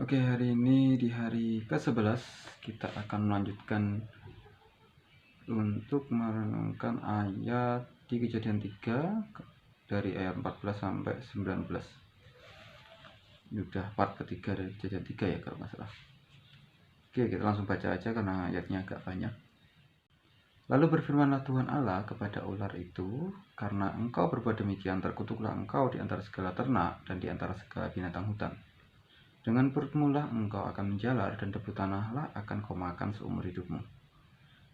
Oke, hari ini di hari ke-11 kita akan melanjutkan untuk merenungkan ayat di Kejadian 3 dari ayat 14 sampai 19. Ini udah part ketiga dari Kejadian 3 ya kalau nggak salah. Oke, kita langsung baca aja karena ayatnya agak banyak. Lalu berfirmanlah Tuhan Allah kepada ular itu, karena engkau berbuat demikian, terkutuklah engkau di antara segala ternak dan di antara segala binatang hutan. Dengan perutmu lah engkau akan menjalar, dan debu tanahlah akan kau makan seumur hidupmu.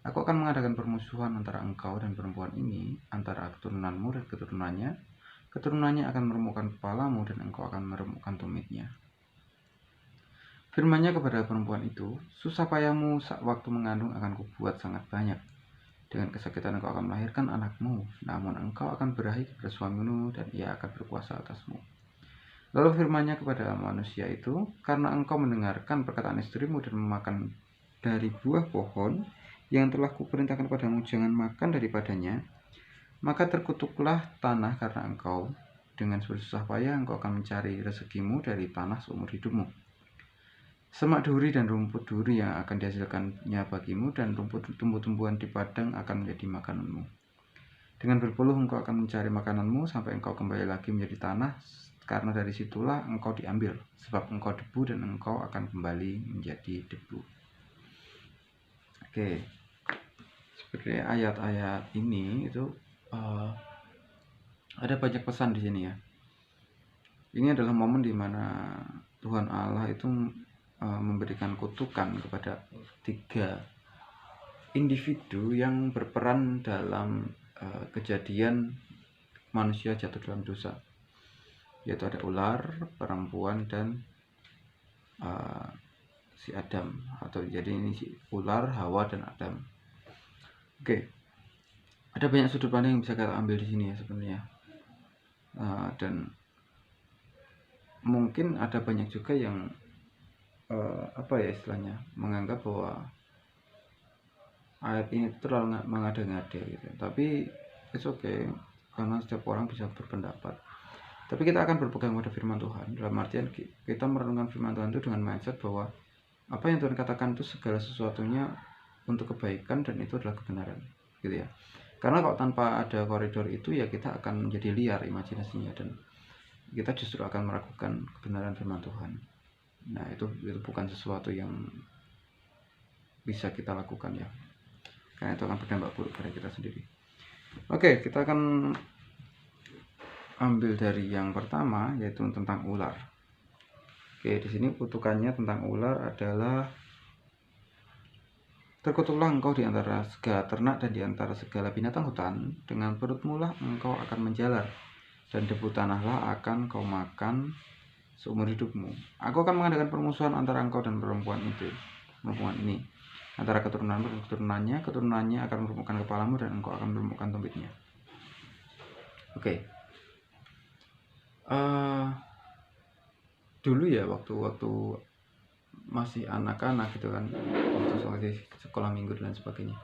Aku akan mengadakan permusuhan antara engkau dan perempuan ini, antara keturunanmu dan keturunannya. Keturunannya akan meremukkan kepalamu, dan engkau akan meremukkan tumitnya. Firman-Nya kepada perempuan itu, susah payahmu waktu mengandung akan kubuat sangat banyak. Dengan kesakitan engkau akan melahirkan anakmu, namun engkau akan berahi kepada suamimu, dan ia akan berkuasa atasmu. Lalu firman-Nya kepada manusia itu, karena engkau mendengarkan perkataan istrimu dan memakan dari buah pohon yang telah kuperintahkan padamu jangan makan daripadanya, maka terkutuklah tanah karena engkau. Dengan susah payah engkau akan mencari rezekimu dari tanah seumur hidupmu. Semak duri dan rumput duri yang akan dihasilkannya bagimu, dan rumput tumbuh-tumbuhan di padang akan menjadi makananmu. Dengan berpeluh engkau akan mencari makananmu sampai engkau kembali lagi menjadi tanah, karena dari situlah engkau diambil, sebab engkau debu dan engkau akan kembali menjadi debu. Oke, seperti ayat-ayat ini itu ada banyak pesan di sini ya. Ini adalah momen di mana Tuhan Allah itu memberikan kutukan kepada 3 individu yang berperan dalam kejadian manusia jatuh dalam dosa, yaitu ada ular, perempuan, dan si Adam. Atau jadi ini si ular, Hawa, dan Adam. Oke, ada banyak sudut pandang yang bisa kita ambil di sini ya sebenarnya, dan mungkin ada banyak juga yang istilahnya menganggap bahwa ayat ini terlalu mengada-ngada gitu. Tapi it's okay, karena setiap orang bisa berpendapat. Tapi kita akan berpegang pada firman Tuhan, dalam artian kita merenungkan firman Tuhan itu dengan mindset bahwa apa yang Tuhan katakan itu segala sesuatunya untuk kebaikan, dan itu adalah kebenaran gitu ya. Karena kalau tanpa ada koridor itu ya kita akan menjadi liar imajinasinya, dan kita justru akan meragukan kebenaran firman Tuhan. Nah itu bukan sesuatu yang bisa kita lakukan ya, karena itu akan berdampak buruk pada kita sendiri. Oke, kita akan ambil dari yang pertama, yaitu tentang ular. Oke, di sini kutukannya tentang ular adalah, terkutuklah engkau di antara segala ternak dan di antara segala binatang hutan, dengan perutmu lah engkau akan menjalar, dan debu tanahlah akan kau makan seumur hidupmu. Aku akan mengadakan permusuhan antara engkau dan perempuan ini, antara keturunanmu dan keturunannya akan meremukkan kepalamu, dan engkau akan meremukkan tumitnya. Oke. Dulu ya waktu masih anak-anak gitu kan, waktu sekolah minggu dan sebagainya,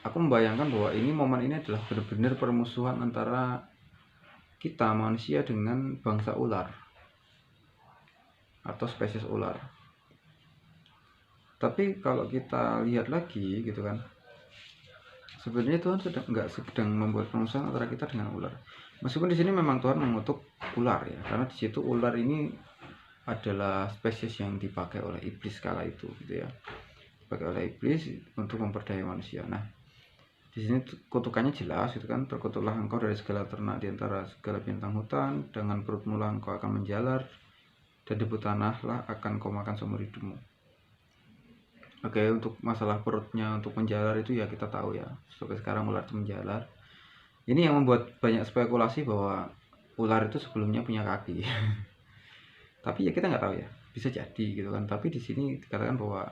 aku membayangkan bahwa momen ini adalah benar-benar permusuhan antara kita manusia dengan bangsa ular atau spesies ular. Tapi kalau kita lihat lagi gitu kan, sebenarnya Tuhan sedang membuat permusuhan antara kita dengan ular. Meskipun di sini memang Tuhan mengutuk ular ya, karena di situ ular ini adalah spesies yang dipakai oleh iblis kala itu gitu ya, dipakai oleh iblis untuk memperdaya manusia. Nah di sini kutukannya jelas itu kan, terkutuklah engkau dari segala ternak di antara segala binatang hutan, dengan perutmu lah engkau akan menjalar, dan debu tanahlah akan kau makan seumur hidupmu. Oke, untuk masalah perutnya untuk menjalar itu ya kita tahu ya, sampai sekarang ular itu menjalar. Ini yang membuat banyak spekulasi bahwa ular itu sebelumnya punya kaki. Tapi ya kita nggak tahu ya, bisa jadi gitu kan. Tapi di sini dikatakan bahwa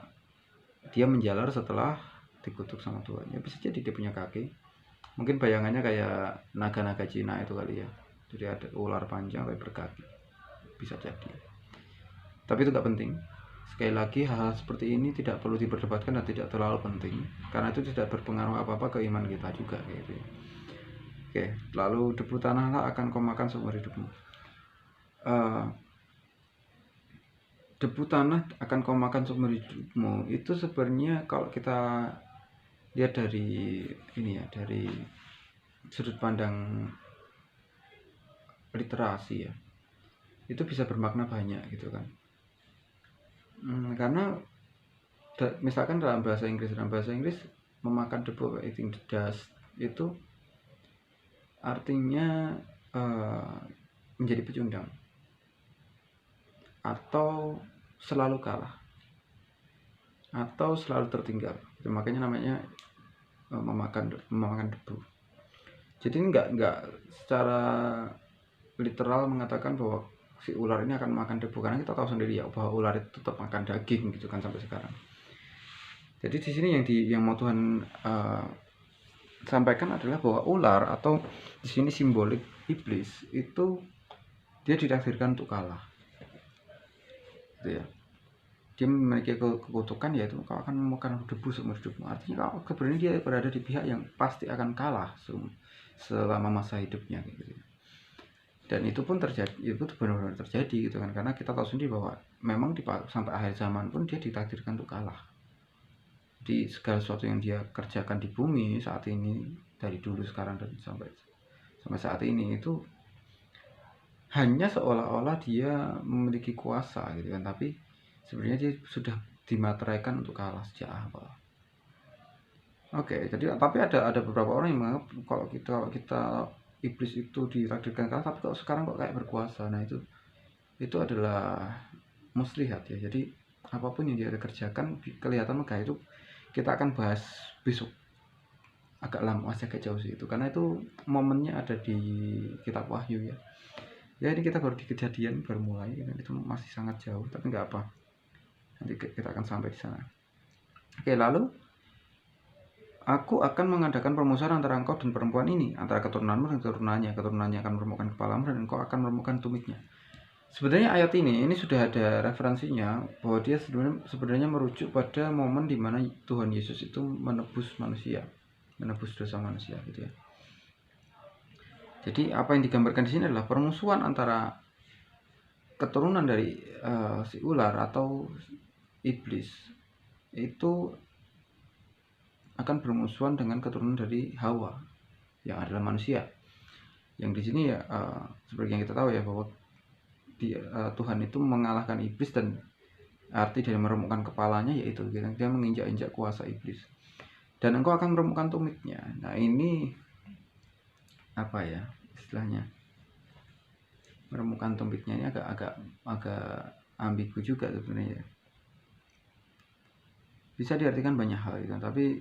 dia menjalar setelah dikutuk sama Tuhan. Ya bisa jadi dia punya kaki. Mungkin bayangannya kayak naga-naga Cina itu kali ya. Jadi ada ular panjang tapi berkaki. Bisa jadi. Tapi itu nggak penting. Sekali lagi hal-hal seperti ini tidak perlu diperdebatkan dan tidak terlalu penting, karena itu tidak berpengaruh apa-apa ke iman kita juga kayak gitu ya. Oke, lalu debu tanahlah akan kau makan seumur hidupmu. debu tanah akan kau makan seumur hidupmu, itu sebenarnya kalau kita lihat dari ini ya, dari sudut pandang literasi ya, itu bisa bermakna banyak gitu kan. Karena misalkan dalam bahasa Inggris memakan debu, eating the dust, itu artinya menjadi pecundang atau selalu kalah atau selalu tertinggal. Makanya namanya memakan debu. Jadi nggak secara literal mengatakan bahwa si ular ini akan makan debu, karena kita tahu sendiri ya bahwa ular itu tetap makan daging gitu kan sampai sekarang. Jadi di sini yang mau Tuhan sampaikan adalah bahwa ular, atau di sini simbolik iblis, itu dia ditakdirkan untuk kalah. Gitu ya. Dia memiliki kekutukan, yaitu kau akan memakan debu seumur hidupmu. Artinya kau sebenarnya dia berada di pihak yang pasti akan kalah selama masa hidupnya gitu. Dan itu pun terjadi, itu benar-benar terjadi gitu kan, karena kita tahu sendiri bahwa memang sampai akhir zaman pun dia ditakdirkan untuk kalah. Di segala sesuatu yang dia kerjakan di bumi saat ini, dari dulu, sekarang, dan sampai saat ini, itu hanya seolah-olah dia memiliki kuasa gitu kan, tapi sebenarnya dia sudah dimateraikan untuk kalah sejak awal. Oke, jadi tapi ada beberapa orang yang menganggap kalau kita iblis itu ditakdirkan kalah, tapi kok sekarang kok kayak berkuasa. Nah, itu adalah muslihat ya. Jadi apapun yang dia kerjakan kelihatan megah, itu kita akan bahas besok, agak lama, masih agak jauh sih itu, karena itu momennya ada di kitab Wahyu ya. Ya ini kita baru di Kejadian, baru mulai, itu masih sangat jauh, tapi nggak apa, nanti kita akan sampai di sana. Oke, lalu aku akan mengadakan permusuhan antara engkau dan perempuan ini, antara keturunanmu dan keturunannya akan meremukkan kepalamu dan engkau akan meremukkan tumitnya. Sebenarnya ayat ini sudah ada referensinya, bahwa dia sebenarnya merujuk pada momen di mana Tuhan Yesus itu menebus manusia, menebus dosa manusia gitu ya. Jadi apa yang digambarkan di sini adalah permusuhan antara keturunan dari si ular atau iblis itu akan bermusuhan dengan keturunan dari Hawa yang adalah manusia. Yang di sini ya seperti yang kita tahu ya, bahwa Tuhan itu mengalahkan iblis, dan arti dari meremukkan kepalanya yaitu dia menginjak-injak kuasa iblis, dan engkau akan meremukkan tumitnya. Nah, ini apa ya istilahnya, meremukkan tumitnya ini agak ambigu juga sebenarnya. Bisa diartikan banyak hal itu, tapi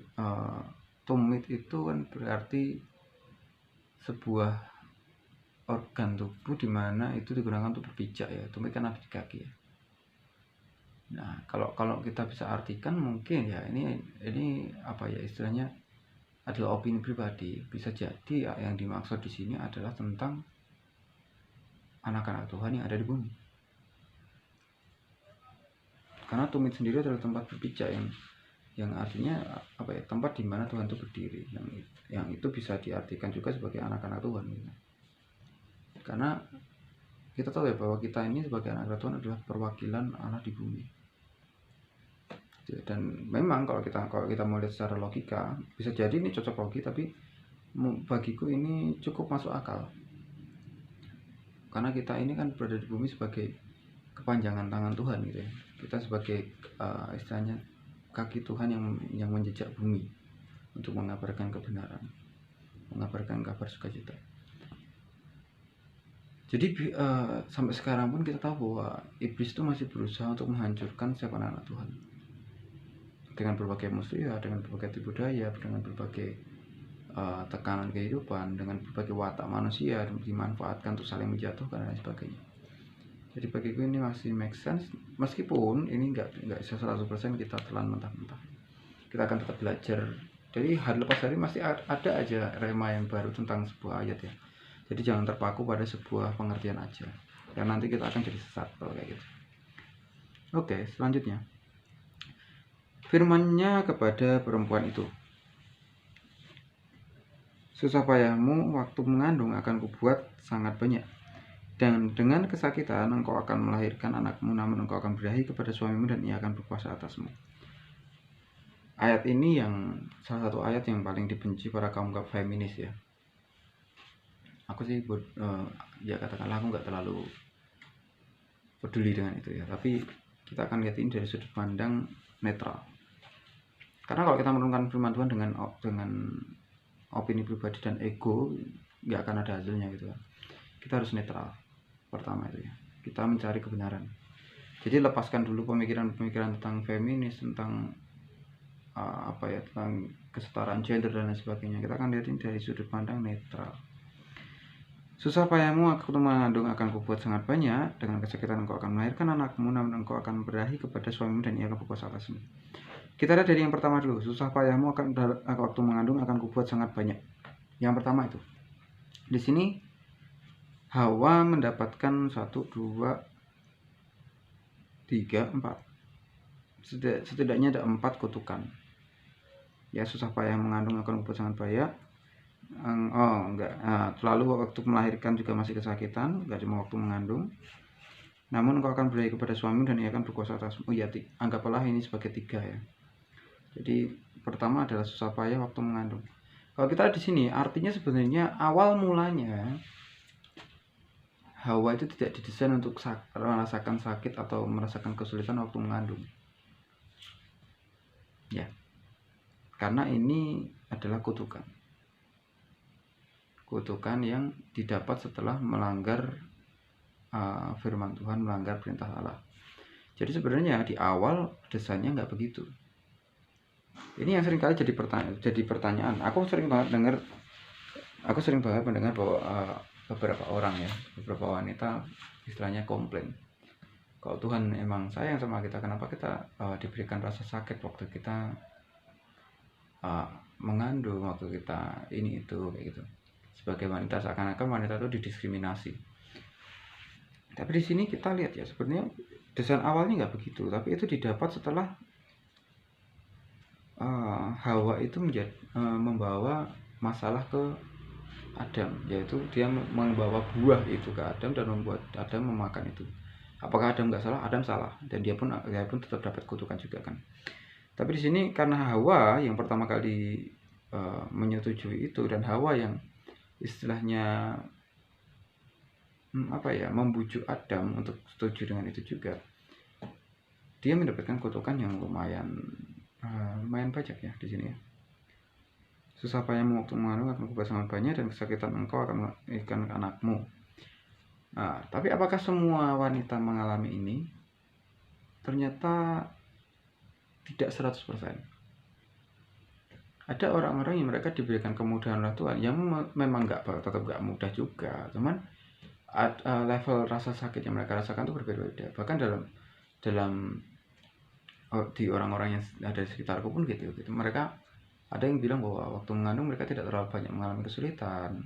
tumit itu kan berarti sebuah organ tubuh di mana itu digunakan untuk berpijak ya. Tumit kan ada di kaki ya. Nah, kalau kita bisa artikan mungkin ya ini apa ya istilahnya, adalah opini pribadi. Bisa jadi ya, yang dimaksud di sini adalah tentang anak-anak Tuhan yang ada di bumi. Karena tumit sendiri adalah tempat berpijak yang artinya apa ya, tempat di mana Tuhan itu berdiri, yang itu bisa diartikan juga sebagai anak-anak Tuhan gitu. Karena kita tahu ya bahwa kita ini sebagai anak-anak Tuhan adalah perwakilan Allah di bumi. Dan memang kalau kita mau lihat secara logika, bisa jadi ini cocok logi, tapi bagiku ini cukup masuk akal. Karena kita ini kan berada di bumi sebagai kepanjangan tangan Tuhan gitu ya. Kita sebagai istilahnya kaki Tuhan yang menjejak bumi untuk mengabarkan kebenaran, mengabarkan kabar sukacita. Jadi sampai sekarang pun kita tahu bahwa iblis itu masih berusaha untuk menghancurkan setiap anak Tuhan dengan berbagai muslihat, dengan berbagai tipu daya, dengan berbagai tekanan kehidupan, dengan berbagai watak manusia yang dimanfaatkan untuk saling menjatuhkan dan sebagainya. Jadi bagiku ini masih make sense, meskipun ini nggak bisa 100% kita telan mentah-mentah. Kita akan tetap belajar. Jadi hari lepas hari masih ada aja rema yang baru tentang sebuah ayat ya. Jadi jangan terpaku pada sebuah pengertian aja, dan nanti kita akan jadi sesat kalau kayak gitu. Oke, selanjutnya firman-Nya kepada perempuan itu, susah payahmu waktu mengandung akan kubuat sangat banyak, Dan dengan kesakitan engkau akan melahirkan anakmu, namun engkau akan berahi kepada suamimu dan ia akan berkuasa atasmu. Ayat ini yang salah satu ayat yang paling dibenci para kaum feminis ya. Aku sih ya katakanlah aku nggak terlalu peduli dengan itu ya, tapi kita akan lihat ini dari sudut pandang netral. Karena kalau kita menurunkan firman Tuhan dengan opini pribadi dan ego, nggak akan ada hasilnya gitu kan. Kita harus netral pertama itu ya, kita mencari kebenaran. Jadi lepaskan dulu pemikiran-pemikiran tentang feminis, tentang tentang kesetaraan gender dan lain sebagainya. Kita akan lihat ini dari sudut pandang netral. Susah payahmu aku mengandung akan kubuat sangat banyak, dengan kesakitan engkau akan melahirkan anakmu, namun engkau akan berahi kepada suamimu dan ia akan berkuasa atasmu. Kita lihat dari yang pertama dulu. Susah payahmu akan waktu mengandung akan kubuat sangat banyak. Yang pertama itu. Di sini Hawa mendapatkan 1, 2, 3, 4. Setidaknya ada 4 kutukan. Ya, susah payah mengandung akan kubuat sangat banyak. Lalu waktu melahirkan juga masih kesakitan, enggak cuma waktu mengandung. Namun engkau akan berahi kepada suamimu dan ia akan berkuasa atasmu. Ya, anggaplah ini sebagai 3 ya. Jadi pertama adalah susah payah waktu mengandung. Kalau kita di sini artinya sebenarnya awal mulanya Hawa itu tidak didesain untuk merasakan sakit atau merasakan kesulitan waktu mengandung. Ya. Karena ini adalah kutukan. Kutukan yang didapat setelah melanggar firman Tuhan, melanggar perintah Allah. Jadi sebenarnya di awal desainnya nggak begitu. Ini yang seringkali jadi pertanyaan. Aku sering banget mendengar bahwa beberapa orang ya, beberapa wanita istilahnya komplain. Kalau Tuhan emang sayang sama kita, kenapa kita diberikan rasa sakit waktu kita mengandung, waktu kita ini itu kayak gitu. Sebagai wanita seakan-akan wanita itu didiskriminasi. Tapi di sini kita lihat ya, sebenarnya desain awalnya nggak begitu, tapi itu didapat setelah Hawa itu membawa masalah ke Adam, yaitu dia membawa buah itu ke Adam dan membuat Adam memakan itu. Apakah Adam nggak salah? Adam salah, dan dia pun tetap dapat kutukan juga kan. Tapi di sini karena Hawa yang pertama kali menyetujui itu, dan Hawa yang istilahnya membujuk Adam untuk setuju dengan itu juga, dia mendapatkan kutukan yang lumayan banyak ya di sini ya. Susah payahmu waktu mengandung akan kubuat sangat banyak, dan kesakitan engkau akan melahirkan anakmu. Nah, tapi apakah semua wanita mengalami ini? Ternyata tidak 100%. Ada orang-orang yang mereka diberikan kemudahan oleh Tuhan yang memang tetap nggak mudah juga, cuman level rasa sakit yang mereka rasakan itu berbeda-beda. Bahkan di orang-orang yang ada di sekitarku pun gitu. Mereka ada yang bilang bahwa waktu mengandung mereka tidak terlalu banyak mengalami kesulitan,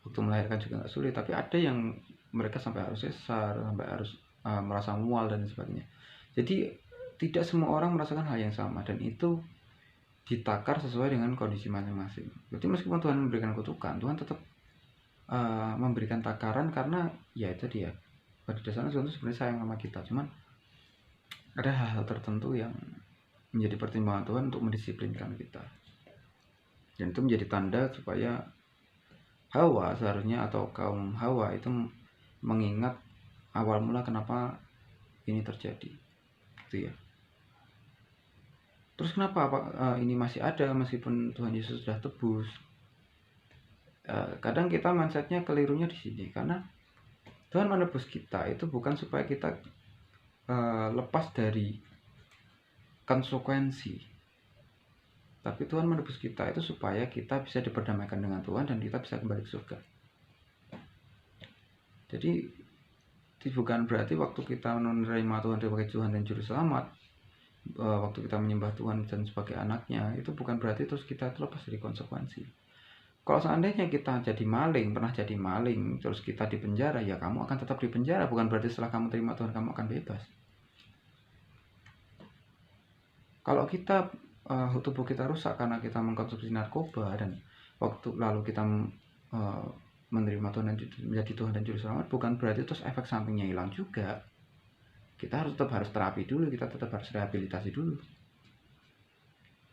waktu melahirkan juga nggak sulit, tapi ada yang mereka sampai harus sesar, sampai harus merasa mual dan sebagainya. Jadi tidak semua orang merasakan hal yang sama, dan itu ditakar sesuai dengan kondisi masing-masing. Jadi meskipun Tuhan memberikan kutukan, Tuhan tetap memberikan takaran, karena ya itu dia, pada dasarnya Tuhan itu sebenarnya sayang sama kita. Cuman ada hal-hal tertentu yang menjadi pertimbangan Tuhan untuk mendisiplinkan kita. Dan itu menjadi tanda supaya Hawa seharusnya, atau kaum Hawa itu mengingat awal mula kenapa ini terjadi, gitu ya. Terus kenapa ini masih ada meskipun Tuhan Yesus sudah tebus? Kadang kita mindsetnya kelirunya di sini, karena Tuhan menebus kita itu bukan supaya kita lepas dari konsekuensi. Tapi Tuhan menebus kita itu supaya kita bisa diperdamaikan dengan Tuhan dan kita bisa kembali ke surga. Jadi bukan berarti waktu kita menerima Tuhan sebagai Tuhan dan Juru Selamat, waktu kita menyembah Tuhan dan sebagai anaknya, itu bukan berarti terus kita terlepas dari konsekuensi. Kalau seandainya kita pernah jadi maling, terus kita di penjara, ya kamu akan tetap di penjara. Bukan berarti setelah kamu terima Tuhan kamu akan bebas. Kalau kita tubuh kita rusak karena kita mengkonsumsi narkoba, dan waktu lalu kita menerima Tuhan dan menjadi Tuhan dan Juru Selamat, bukan berarti terus efek sampingnya hilang juga. Kita harus terapi dulu, kita tetap harus rehabilitasi dulu.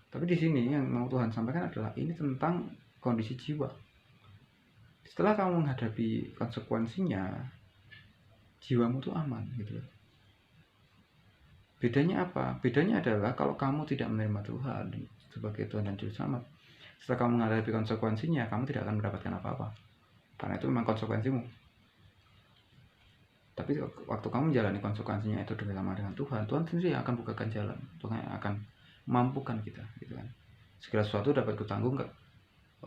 Tapi di sini yang mau Tuhan sampaikan adalah ini tentang kondisi jiwa. Setelah kamu menghadapi konsekuensinya, jiwamu tuh aman gitu. Bedanya apa? Bedanya adalah kalau kamu tidak menerima Tuhan sebagai Tuhan dan Juru Selamat, setelah kamu menghadapi konsekuensinya, kamu tidak akan mendapatkan apa-apa. Karena itu memang konsekuensimu. Tapi waktu kamu menjalani konsekuensinya itu bersama dengan Tuhan, Tuhan sendiri akan bukakan jalan. Tuhan akan mampukan kita, gitu kan. Segala sesuatu dapat kutanggung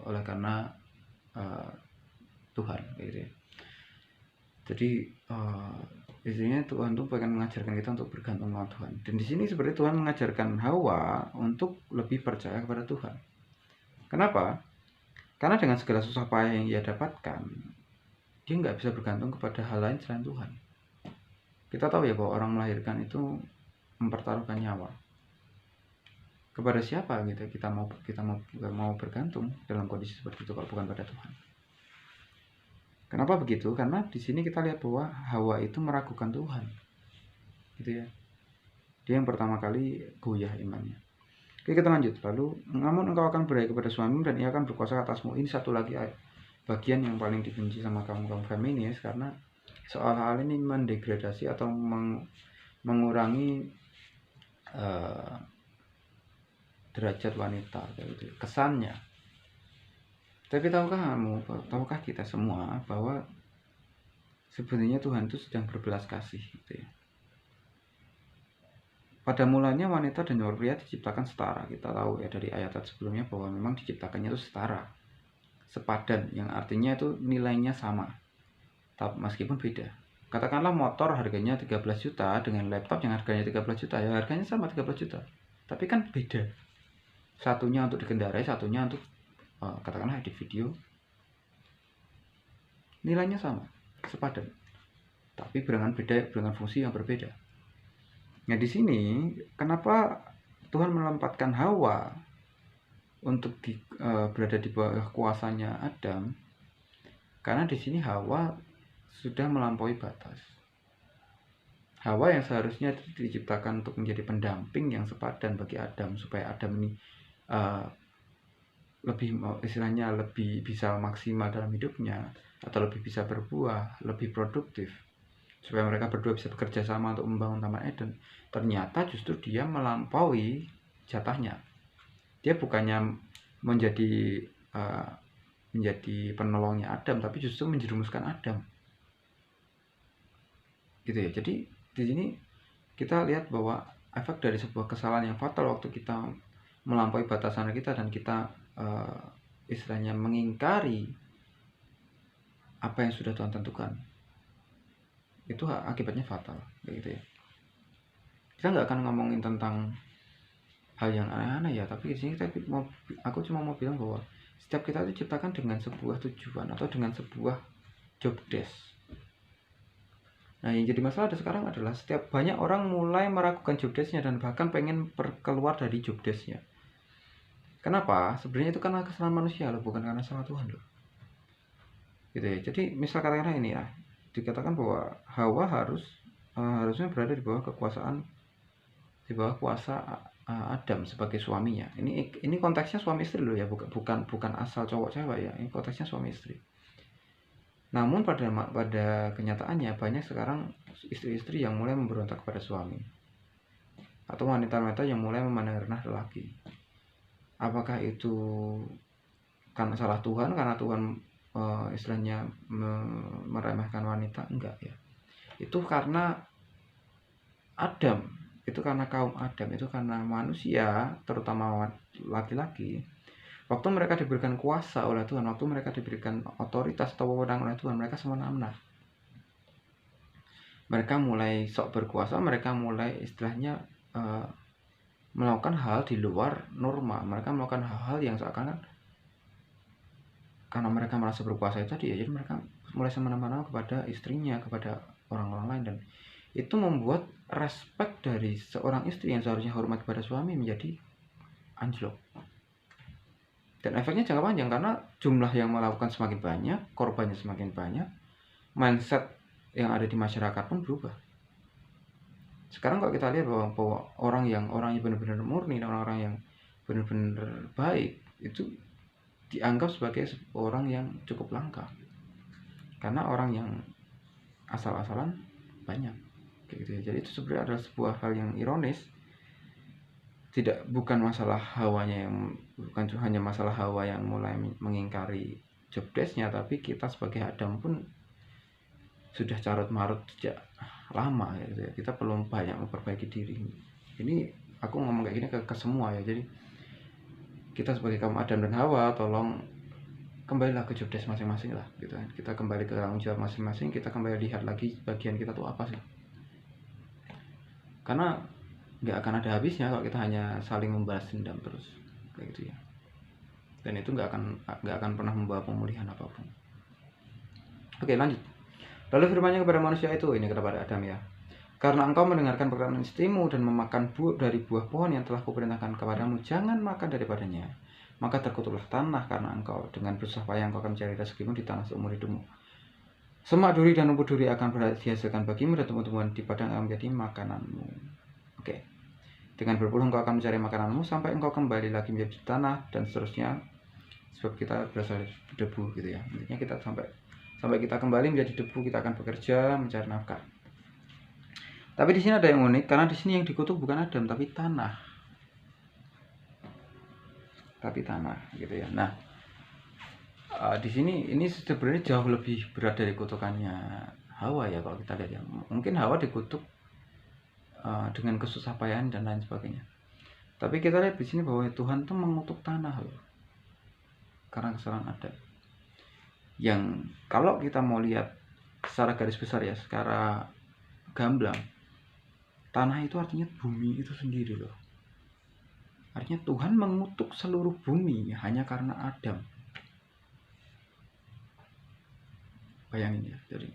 oleh karena Tuhan, gitu ya. Jadi intinya Tuhan tuh pengen mengajarkan kita untuk bergantung sama Tuhan. Dan di sini sebenarnya Tuhan mengajarkan Hawa untuk lebih percaya kepada Tuhan. Kenapa? Karena dengan segala susah payah yang ia dapatkan, dia nggak bisa bergantung kepada hal lain selain Tuhan. Kita tahu ya bahwa orang melahirkan itu mempertaruhkan nyawa. Kepada siapa gitu kita mau bergantung dalam kondisi seperti itu kalau bukan pada Tuhan. Kenapa begitu? Karena di sini kita lihat bahwa Hawa itu meragukan Tuhan, gitu ya. Dia yang pertama kali goyah imannya. Oke, kita lanjut. Lalu, namun engkau akan beraya kepada suamimu dan ia akan berkuasa atasmu. Ini satu lagi bagian yang paling dibenci sama kaum feminis, karena soal hal ini mendegradasi atau mengurangi derajat wanita, gitu. Kesannya. Tapi tahukah kita semua bahwa sebenarnya Tuhan itu sedang berbelas kasih, gitu ya. Pada mulanya wanita dan pria diciptakan setara. Kita tahu ya dari ayat sebelumnya bahwa memang diciptakannya itu setara, sepadan, yang artinya itu nilainya sama, tapi meskipun beda. Katakanlah motor harganya 13 juta dengan laptop yang harganya 13 juta, ya harganya sama 13 juta. Tapi kan beda. Satunya untuk dikendarai, satunya untuk katakanlah edit video. Nilainya sama, sepadan. Tapi dengan fungsi yang berbeda. Nah, di sini kenapa Tuhan menempatkan Hawa untuk berada di bawah kuasanya Adam? Karena di sini Hawa sudah melampaui batas. Hawa yang seharusnya diciptakan untuk menjadi pendamping yang sepadan bagi Adam, supaya Adam ini lebih bisa maksimal dalam hidupnya, atau lebih bisa berbuah, lebih produktif, supaya mereka berdua bisa bekerja sama untuk membangun Taman Eden. Ternyata justru dia melampaui jatahnya. Dia bukannya menjadi penolongnya Adam, tapi justru menjerumuskan Adam, gitu ya. Jadi di sini kita lihat bahwa efek dari sebuah kesalahan yang fatal waktu kita melampaui batasan kita dan kita istilahnya mengingkari apa yang sudah Tuhan tentukan, itu akibatnya fatal, gitu ya. Kita nggak akan ngomongin tentang hal yang aneh-aneh ya, tapi di sini aku cuma mau bilang bahwa setiap kita itu diciptakan dengan sebuah tujuan atau dengan sebuah job desk. Nah, yang jadi masalah sekarang adalah banyak orang mulai meragukan job desk-nya dan bahkan pengen keluar dari job desk-nya. Kenapa? Sebenarnya itu karena kesalahan manusia loh, bukan karena salah Tuhan loh. Gitu ya. Jadi misal katakanlah ini ya, dikatakan bahwa Hawa harusnya berada di bawah kuasa Adam sebagai suaminya. Ini konteksnya suami istri loh ya, bukan asal cowok cewek ya. Ini konteksnya suami istri. Namun pada kenyataannya banyak sekarang istri-istri yang mulai memberontak kepada suami, atau wanita-wanita yang mulai memandang rendah lelaki. Apakah itu karena salah Tuhan, karena Tuhan istilahnya meremehkan wanita? Enggak ya. Itu karena Adam, itu karena kaum Adam, itu karena manusia, terutama laki-laki, waktu mereka diberikan kuasa oleh Tuhan, waktu mereka diberikan otoritas atau wewenang oleh Tuhan, mereka semena-mena. Mereka mulai sok berkuasa, mereka mulai istilahnya melakukan hal di luar norma. Mereka melakukan hal-hal yang seakan-akan karena mereka merasa berkuasa itu tadi ya, jadi mereka mulai semena-mena kepada istrinya, kepada orang-orang lain, dan itu membuat respek dari seorang istri yang seharusnya hormat kepada suami menjadi anjlok. Dan efeknya jangka panjang karena jumlah yang melakukan semakin banyak, korbannya semakin banyak, mindset yang ada di masyarakat pun berubah. Sekarang kalau kita lihat bahwa orang yang benar-benar murni dan orang-orang yang benar-benar baik itu dianggap sebagai orang yang cukup langka. Karena orang yang asal-asalan banyak kayak gitu ya. Jadi itu sebenarnya adalah sebuah hal yang ironis. Bukan masalah hawanya bukan hanya masalah Hawa yang mulai mengingkari job desk-nya, tapi kita sebagai Adam pun sudah carut marut sejak lama gitu ya. Kita perlu banyak memperbaiki diri. Ini aku ngomong kayak gini ke semua ya. Jadi kita sebagai kaum Adam dan Hawa, tolong kembalilah ke job desk masing-masing lah gitu kan. Kita kembali ke tanggung jawab masing-masing, kita kembali lihat lagi bagian kita tuh apa sih. Karena nggak akan ada habisnya kalau kita hanya saling membalas dendam terus kayak gitu ya. Dan itu nggak akan pernah membawa pemulihan apapun. Oke, lanjut. Lalu firman-Nya kepada manusia itu, ini kepada Adam ya. Karena engkau mendengarkan perkataan istrimu dan memakan dari buah pohon yang telah kuperintahkan kepadamu, jangan makan daripadanya. Maka terkutuklah tanah karena engkau dengan bersusah payah engkau akan mencari rezekimu di tanah seumur hidupmu. Semak duri dan rumput duri akan dihasilkan bagimu dan tumbuh-tumbuhan di padang akan menjadi makananmu. Oke. Dengan berpuluh engkau akan mencari makananmu sampai engkau kembali lagi menjadi tanah dan seterusnya. Sebab kita berasal dari debu gitu ya. Intinya kita sampai kita kembali menjadi debu, kita akan bekerja mencari nafkah. Tapi di sini ada yang unik karena di sini yang dikutuk bukan Adam tapi tanah. Gitu ya. Nah, di sini ini sebenarnya jauh lebih berat dari kutukannya Hawa ya kalau kita lihat ya. Mungkin Hawa dikutuk dengan kesusah payahan dan lain sebagainya. Tapi kita lihat di sini bahwa Tuhan tuh mengutuk tanah loh. Karena kesalahan Adam. Yang kalau kita mau lihat secara garis besar ya, secara gamblang, tanah itu artinya bumi itu sendiri loh. Artinya Tuhan mengutuk seluruh bumi hanya karena Adam. Bayangin ya, jadi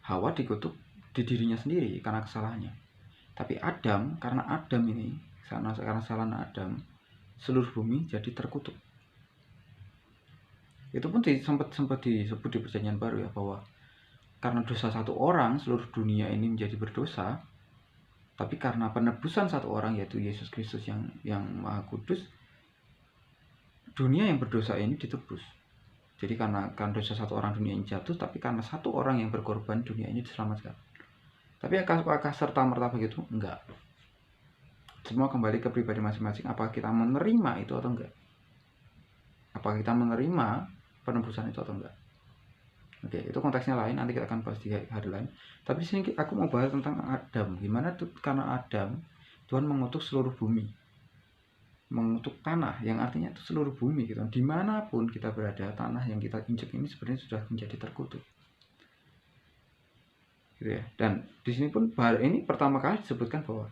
Hawa dikutuk di dirinya sendiri karena kesalahannya. Tapi Adam, karena Adam ini, karena kesalahan Adam, seluruh bumi jadi terkutuk. Itu pun sempat disebut di Perjanjian Baru ya, bahwa karena dosa satu orang seluruh dunia ini menjadi berdosa. Tapi karena penebusan satu orang yaitu Yesus Kristus yang Maha Kudus, dunia yang berdosa ini ditebus. Jadi karena dosa satu orang dunia ini jatuh, tapi karena satu orang yang berkorban dunia ini diselamatkan. Tapi apakah serta merta begitu? Enggak. Semua kembali ke pribadi masing-masing. Apakah kita menerima itu atau enggak? Apakah kita menerima penebusan itu atau enggak? Oke, itu konteksnya lain. Nanti kita akan bahas di hari lain. Tapi di sini aku mau bahas tentang Adam. Gimana tuh karena Adam Tuhan mengutuk seluruh bumi, mengutuk tanah, yang artinya itu seluruh bumi gitu. Dimanapun kita berada, tanah yang kita injek ini sebenarnya sudah menjadi terkutuk. Gitu ya. Dan di sini pun ini pertama kali disebutkan bahwa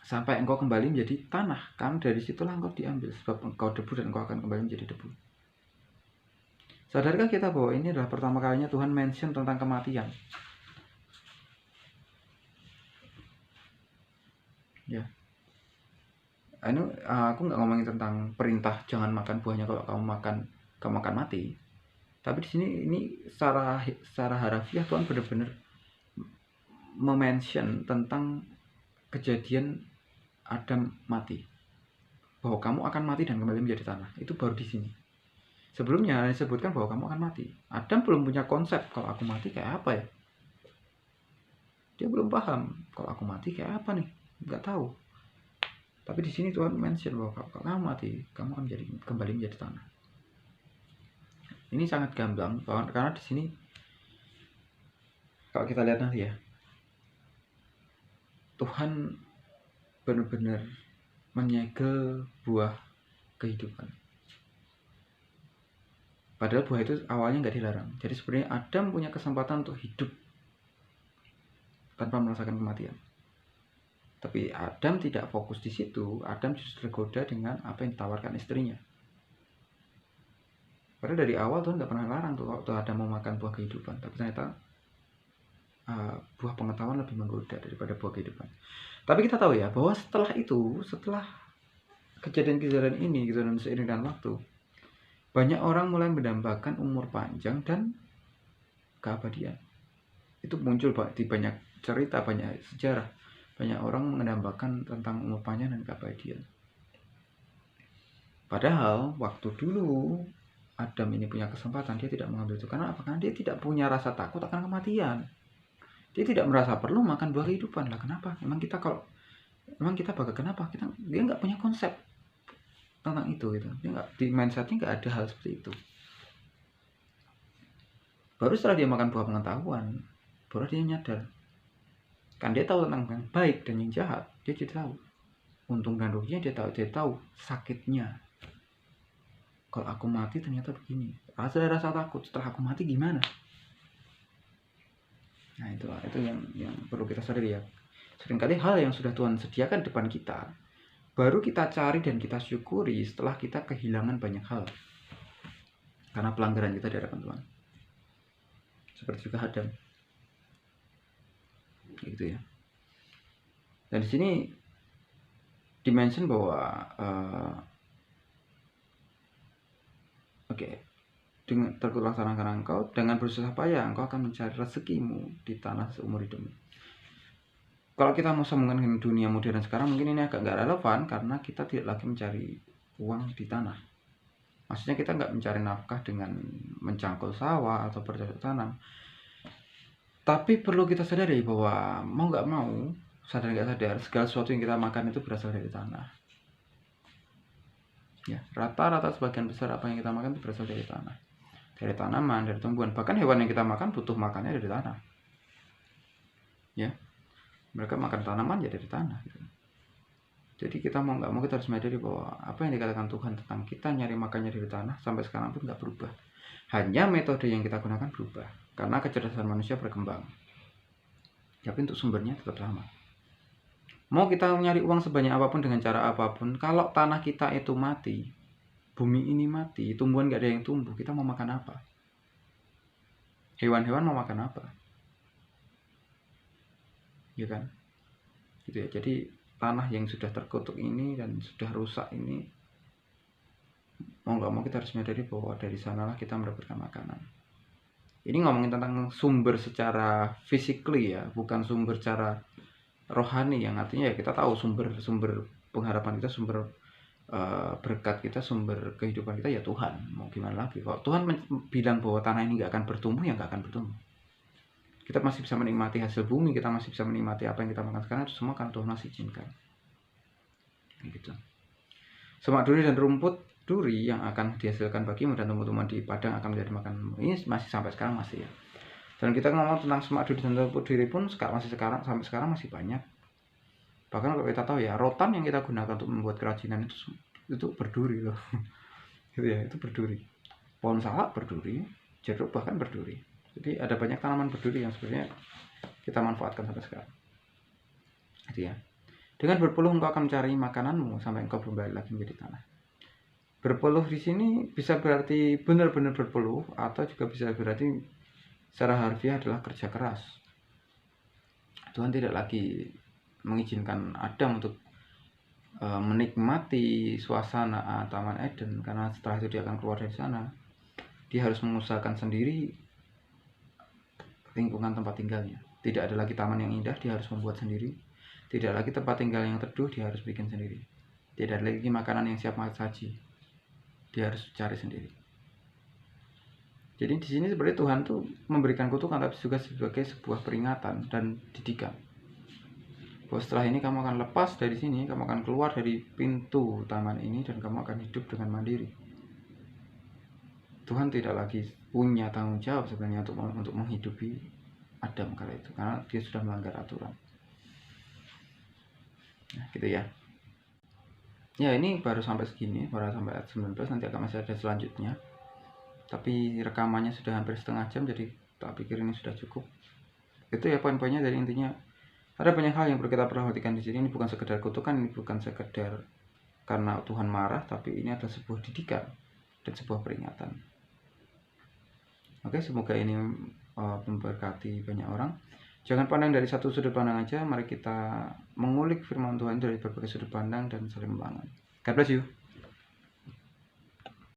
sampai engkau kembali menjadi tanah, kan dari situlah engkau diambil, sebab engkau debu dan engkau akan kembali menjadi debu. Sadarkah kita bahwa ini adalah pertama kalinya Tuhan mention tentang kematian? Ya. Aku nggak ngomongin tentang perintah jangan makan buahnya, kalau kamu makan mati. Tapi di sini ini secara harafiah Tuhan benar-benar mention tentang kejadian Adam mati, bahwa kamu akan mati dan kembali menjadi tanah. Itu baru di sini. Sebelumnya disebutkan bahwa kamu akan mati. Adam belum punya konsep kalau aku mati kayak apa ya. Dia belum paham kalau aku mati kayak apa nih, nggak tahu. Tapi di sini Tuhan mention bahwa kalau kamu mati, kamu akan kembali menjadi tanah. Ini sangat gamblang karena di sini kalau kita lihat nanti ya, Tuhan benar-benar menyegel buah kehidupan. Padahal buah itu awalnya nggak dilarang. Jadi sebenarnya Adam punya kesempatan untuk hidup tanpa merasakan kematian. Tapi Adam tidak fokus di situ. Adam justru tergoda dengan apa yang ditawarkan istrinya. Padahal dari awal Tuhan nggak pernah larang tuh waktu Adam mau makan buah kehidupan. Tapi ternyata buah pengetahuan lebih menggoda daripada buah kehidupan. Tapi kita tahu ya bahwa setelah kejadian-kejadian ini gitu, dan seiring dengan waktu banyak orang mulai mendambakan umur panjang dan keabadian. Itu muncul di banyak cerita, banyak sejarah, banyak orang mendambakan tentang umur panjang dan keabadian. Padahal waktu dulu Adam ini punya kesempatan, dia tidak mengambil itu. Karena apa? Karena dia tidak punya rasa takut akan kematian. Dia tidak merasa perlu makan buah kehidupan. Lah kenapa? Emang kita bakal kenapa? Dia nggak punya konsep tentang itu gitu. Dia nggak, di mindsetnya nggak ada hal seperti itu. Baru setelah dia makan buah pengetahuan, baru dia nyadar. Kan dia tahu tentang yang baik dan yang jahat. Dia jadi tahu untung dan ruginya. Dia tahu sakitnya. Kalau aku mati ternyata begini. Ada rasa takut. Setelah aku mati gimana? Nah itu yang perlu kita sadari ya. Seringkali hal yang sudah Tuhan sediakan depan kita, baru kita cari dan kita syukuri setelah kita kehilangan banyak hal karena pelanggaran kita di hadapan Tuhan. Seperti juga Adam, gitu ya. Dan di sini dimention bahwa dengan terlaksanakan engkau dengan bersusah payah engkau akan mencari rezekimu di tanah seumur hidupmu. Kalau kita mau sambungkan dunia modern sekarang, mungkin ini agak nggak relevan karena kita tidak lagi mencari uang di tanah. Maksudnya kita nggak mencari nafkah dengan mencangkul sawah atau bercocok tanam. Tapi perlu kita sadari bahwa mau nggak mau, sadar nggak sadar, segala sesuatu yang kita makan itu berasal dari tanah. Ya, rata-rata sebagian besar apa yang kita makan itu berasal dari tanah, dari tanaman, dari tumbuhan. Bahkan hewan yang kita makan butuh makannya dari tanah. Ya, mereka makan tanaman ya dari tanah gitu. Jadi kita mau nggak mau kita harus menyadari bahwa apa yang dikatakan Tuhan tentang kita nyari makannya dari tanah sampai sekarang pun nggak berubah. Hanya metode yang kita gunakan berubah karena kecerdasan manusia berkembang. Tapi untuk sumbernya tetap sama. Mau kita nyari uang sebanyak apapun dengan cara apapun, kalau tanah kita itu mati, bumi ini mati, tumbuhan nggak ada yang tumbuh, kita mau makan apa? Hewan-hewan mau makan apa? Ya kan? Gitu ya. Jadi tanah yang sudah terkutuk ini dan sudah rusak ini, mau nggak mau kita harus menyadari bahwa dari sanalah kita mendapatkan makanan. Ini ngomongin tentang sumber secara physically ya, bukan sumber secara rohani, yang artinya ya kita tahu sumber pengharapan kita, sumber berkat kita, sumber kehidupan kita ya Tuhan. Mau gimana lagi? Kalau Tuhan bilang bahwa tanah ini nggak akan bertumbuh, ya nggak akan bertumbuh. Kita masih bisa menikmati hasil bumi, kita masih bisa menikmati apa yang kita makan sekarang, itu semua kan Tuhan masih izinkan. Gitu. Semak duri dan rumput duri yang akan dihasilkan bagimu dan tumbuh-tumbuhan di padang akan menjadi makananmu. Ini masih sampai sekarang masih ya. Dan kita ngomong tentang semak duri dan rumput duri pun sampai sekarang masih banyak. Bahkan kalau kita tahu ya, rotan yang kita gunakan untuk membuat kerajinan itu berduri loh. Gitu ya, itu berduri. Pohon salak berduri, jeruk bahkan berduri. Jadi ada banyak tanaman berduri yang sebenarnya kita manfaatkan sampai sekarang. Gitu ya. Dengan berpeluh engkau akan mencari makananmu sampai engkau kembali lagi menjadi tanah. Berpeluh di sini bisa berarti benar-benar berpeluh, atau juga bisa berarti secara harfiah adalah kerja keras. Tuhan tidak lagi mengizinkan Adam untuk menikmati suasana Taman Eden, karena setelah itu dia akan keluar dari sana. Dia harus mengusahakan sendiri lingkungan tempat tinggalnya. Tidak ada lagi taman yang indah, dia harus membuat sendiri. Tidak lagi tempat tinggal yang teduh, dia harus bikin sendiri. Tidak ada lagi makanan yang siap saji, dia harus cari sendiri. Jadi di sini sebenarnya Tuhan tuh memberikan kutukan, tapi juga sebagai sebuah peringatan dan didikan. Bahwa setelah ini kamu akan lepas dari sini, kamu akan keluar dari pintu taman ini, dan kamu akan hidup dengan mandiri. Tuhan tidak lagi punya tanggung jawab sebenarnya untuk menghidupi Adam kala itu, karena dia sudah melanggar aturan. Nah, gitu ya. Ya, ini baru sampai segini, baru sampai ayat 19, nanti akan masih ada selanjutnya. Tapi rekamannya sudah hampir setengah jam, jadi tak pikir ini sudah cukup. Itu ya poin-poinnya. Dari intinya ada banyak hal yang perlu kita perhatikan di sini. Ini bukan sekedar kutukan, ini bukan sekedar karena Tuhan marah, tapi ini adalah sebuah didikan dan sebuah peringatan. Oke, semoga ini memberkati banyak orang. Jangan pandang dari satu sudut pandang aja, mari kita mengulik firman Tuhan dari berbagai sudut pandang dan saling membangun. God bless you.